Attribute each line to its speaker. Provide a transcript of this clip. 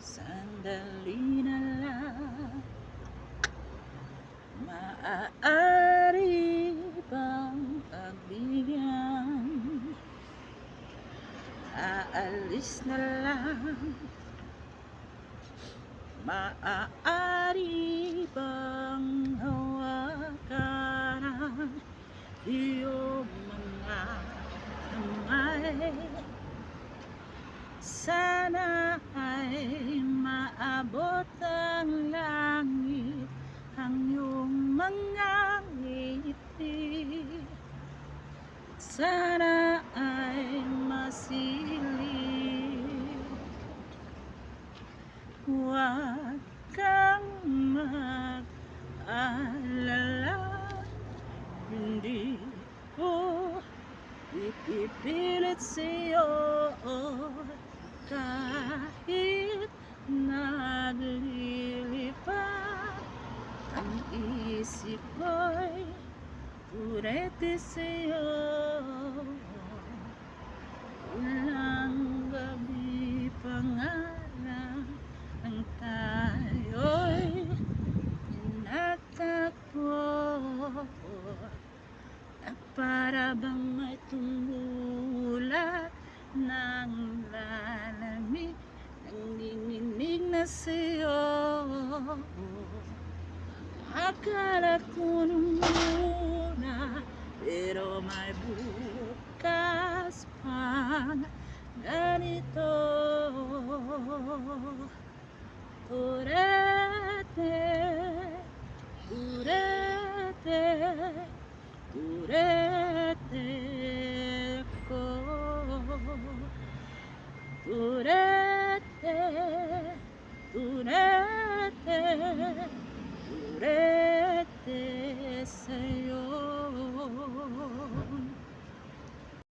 Speaker 1: Sandali na lang, maaari bang pagbigyan? Aalis na lang, maaari bang hawakan ang iyong mga kamay? Sana ay maabot ang langit ang iyong mga ngiti. Sana ay masilip. Huwag kang mag-alala, hindi ko ipipilit sa'yo kahit naglilipad ang isip ko'y purete sa'yo. Ilang gabi pa nga lang ang tayo'y nagtagpo, na para bang may tumulat ng lalamig, nanginginig na sa'yo. Akala ko nung una, pero may bukas pang ganito.